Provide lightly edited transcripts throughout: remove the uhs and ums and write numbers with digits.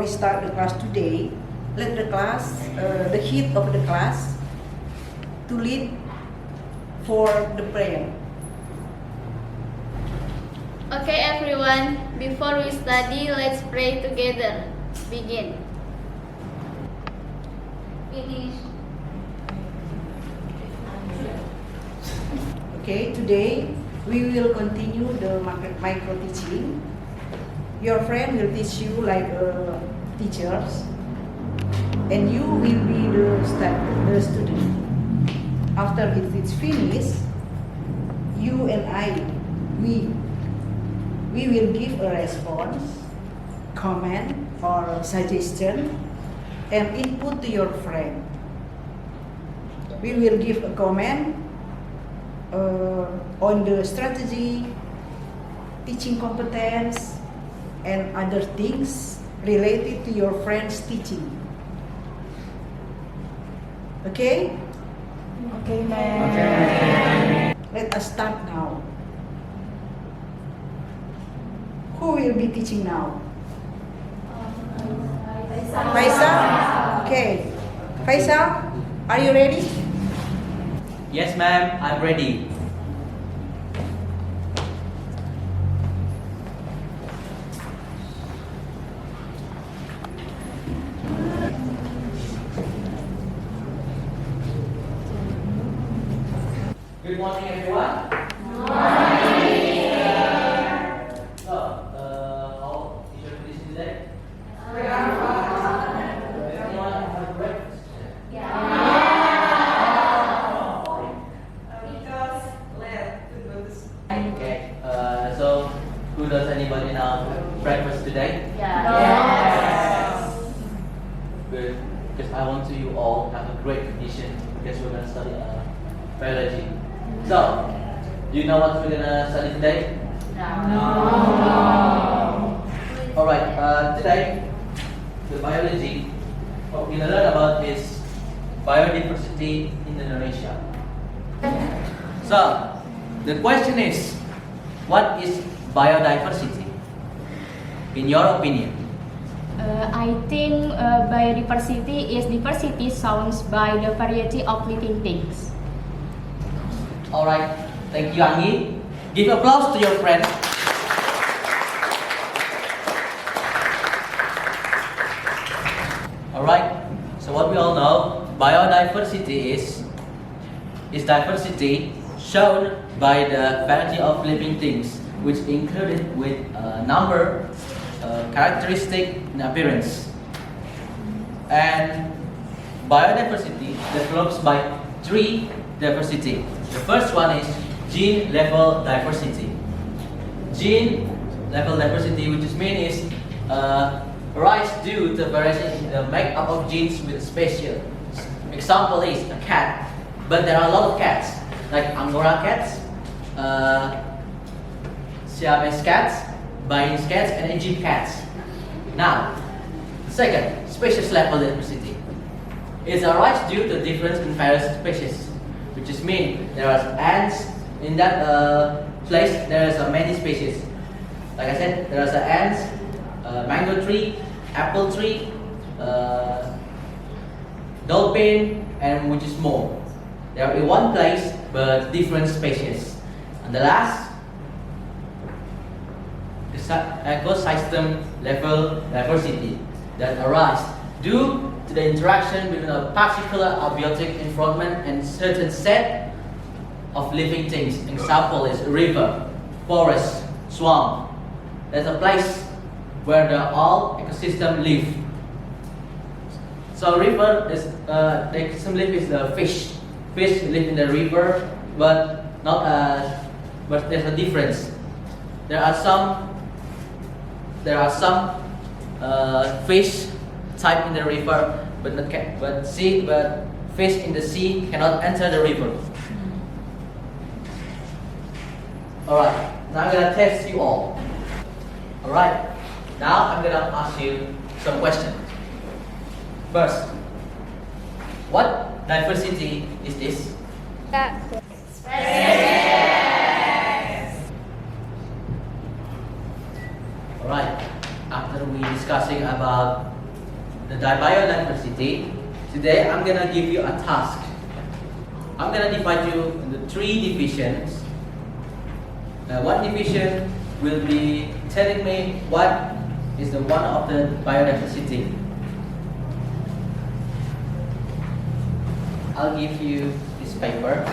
we start the class today, let the class, the head of the class, to lead for the prayer. Okay everyone, before we study, let's pray together. Begin. Finish. Okay, today we will continue the micro-teaching. Your friend will teach you like teachers, and you will be the student. After it is finished, you and I, we will give a response, comment, or suggestion, and input to your friend. We will give a comment on the strategy, teaching competence, and other things related to your friend's teaching. Okay? Okay, ma'am. Let us start now. Who will be teaching now? Faisal? Okay. Faisal, are you ready? Yes, ma'am, I'm ready. Good morning, everyone. Good morning. So, how is your condition today? Anyone have breakfast? Okay. So, who does anybody now breakfast today? Yes. Good. Because I want you all have a great condition because we're gonna study biology. So, do you know what we're gonna study today? All right. Today, the biology. What we're gonna learn about is biodiversity in Indonesia. So, the question is, what is biodiversity? In your opinion? I think biodiversity is diversity sounds by the variety of living things. All right. Thank you, Anggi. Give applause to your friend. All right. So what we all know, biodiversity is diversity shown by the variety of living things, which included with number, characteristic, and appearance. And biodiversity develops by three diversity. The first one is gene level diversity. Gene level diversity, which is mean is rise due to variation in the makeup of genes with species. Example is a cat, but there are a lot of cats, like Angora cats, Siamese cats, Bainese cats, and Egypt cats. Now, second, species level diversity. It's a rise due to difference in various species, which is mean there are ants in that place. There is many species. Like I said, there are ants, mango tree, apple tree, dolphin, and which is more. They are in one place but different species. And the last, the ecosystem level diversity that arises due to the interaction between a particular abiotic environment and certain set of living things. Example is river, forest, swamp. There's a place where the all ecosystem live. So river is the ecosystem live is the fish. Fish live in the river, but not but there's a difference. There are some fish type in the river, but fish in the sea cannot enter the river. All right. Now I'm gonna test you all. All right. Now I'm gonna ask you some questions. First, what diversity is this? Alright, after we discussing about the biodiversity, today I'm gonna give you a task. I'm gonna divide you into 3 divisions. One division will be telling me what is the one of the biodiversity. I'll give you this paper.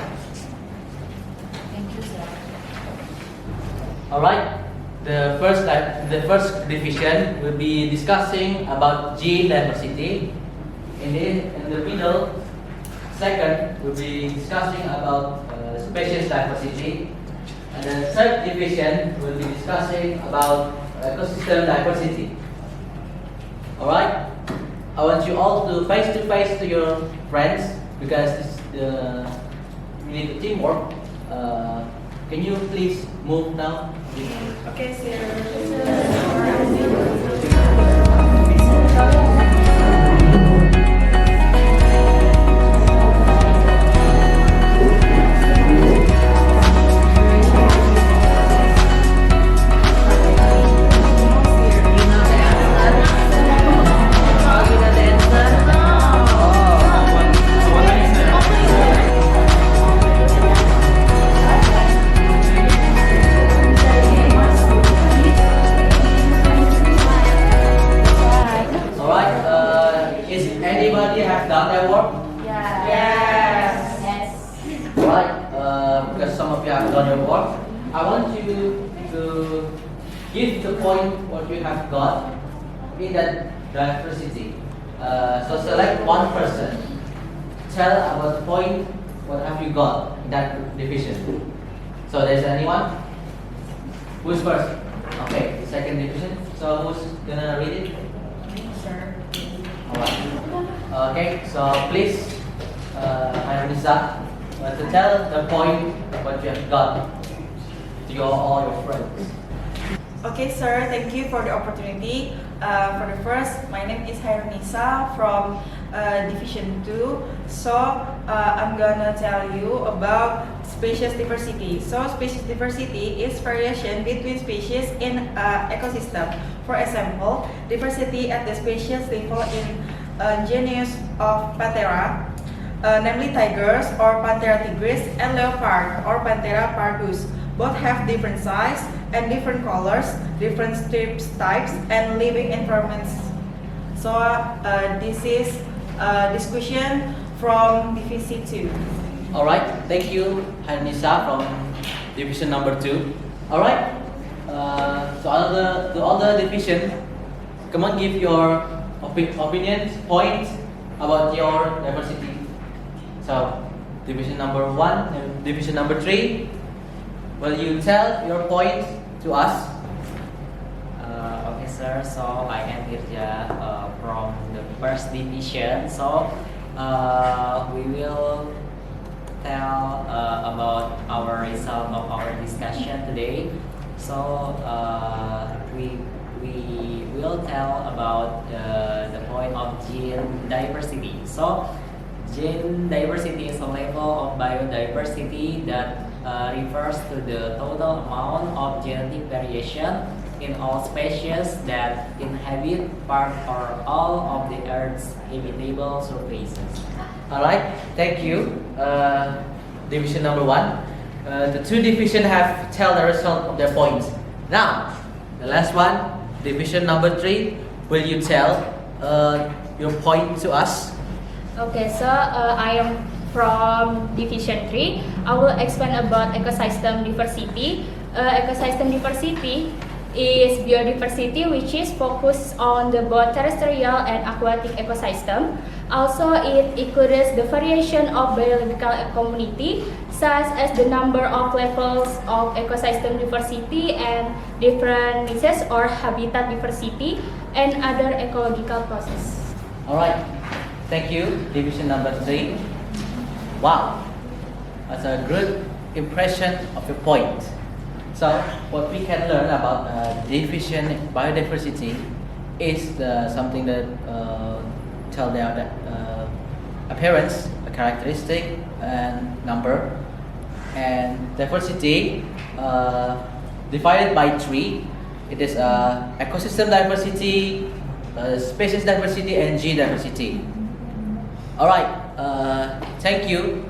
Thank you, sir. Alright, the first division will be discussing about gene diversity. In the middle, second will be discussing about species diversity. And the third division will be discussing about ecosystem diversity. Alright, I want you all to face to your friends because we need teamwork. Can you please move now? Okay, sir. Alright, is anybody have done their work? Yes. Alright, because some of you have done your work, I want you to give the point what you have got in that diversity. So select one person, tell about the point what have you got in that division. So there's anyone? Who's first? Okay, the second division. So who's gonna read it? Sir. Alright. Okay, so please, Nisa, to tell the point what you have got to all your friends. Okay, sir, thank you for the opportunity. For the first, my name is Nisa from Division 2. So, I'm gonna tell you about species diversity. So, species diversity is variation between species in ecosystem. For example, diversity at the species level in genus of Panthera, namely tigers or Panthera tigris, and leopard or Panthera pardus. Both have different size and different colors, different strips types, and living environments. So this is discussion from Division 2. Alright, thank you, Nisa from division number 2. Alright, so all the division, come on, give your opinions, points about your diversity. So, division number 1, division number 3, will you tell your point to us? Okay, sir. So I am Irja from the first division. So we will tell about our result of our discussion today. So we will tell about the point of gene diversity. So gene diversity is a level of biodiversity that refers to the total amount of genetic variation in all species that inhabit part or all of the Earth's habitable surfaces. Alright, thank you. Division number 1. The 2 division have tell the result of their points. Now, the last one, division number 3, will you tell your point to us? Okay, so I am from Division 3. I will explain about ecosystem diversity. Ecosystem diversity is biodiversity which is focused on the both terrestrial and aquatic ecosystem. Also, it includes the variation of biological community, such as the number of levels of ecosystem diversity and different niches or habitat diversity and other ecological processes. Alright, thank you, division number 3. Wow, that's a good impression of your point. So, what we can learn about division biodiversity is something that tell their appearance, a characteristic, and number. And diversity divided by 3. It is ecosystem diversity, species diversity and gene diversity. Alright, thank you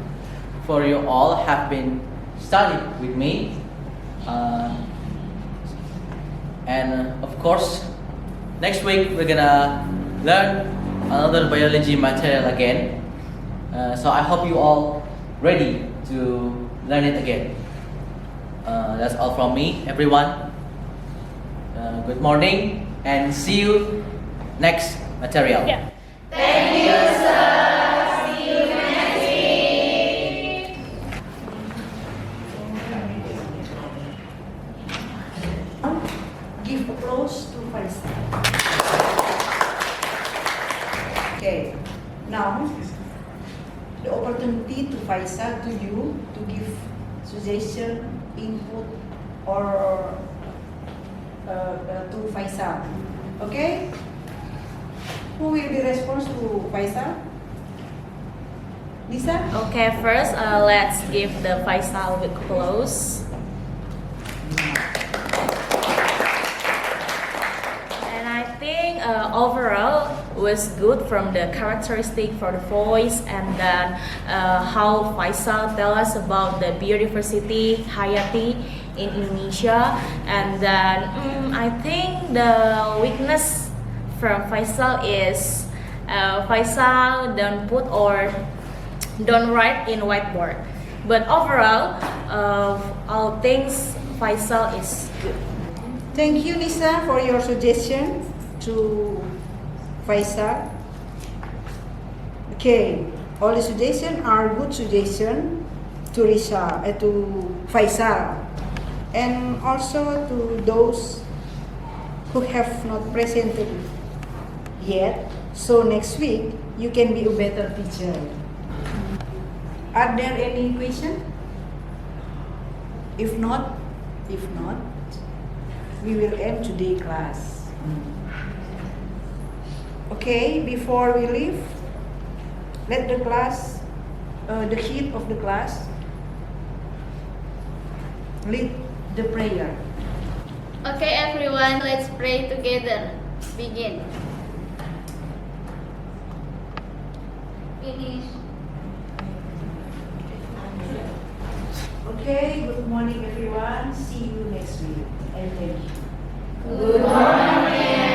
for you all have been studying with me. And of course, next week we're gonna learn another biology material again. So I hope you all ready to learn it again. That's all from me, everyone. Good morning and see you next material. Yeah. Thank you, sir. See you next week. Give applause to Faisal. Okay, now the opportunity to Faisal, to you, to give suggestion, input, or to Faisal. Okay? Who will be response to Faisal? Lisa? Okay, first let's give the Faisal with applause. And I think overall was good from the characteristic for the voice, and then how Faisal tell us about the biodiversity hayati in Indonesia, and then I think the weakness from Faisal is Faisal don't put or don't write in whiteboard, but overall all things Faisal is good. Thank you, Lisa, for your suggestion to Faisal. Okay, all the suggestions are good suggestions to Faisal, and also to those who have not presented yet. So next week you can be a better teacher. Are there any questions? If not, we will end today class. Okay, before we leave, let the class, the head of the class, lead the prayer. Okay, everyone, let's pray together. Begin. Finish. Okay, good morning everyone. See you next week. And thank you. Good morning.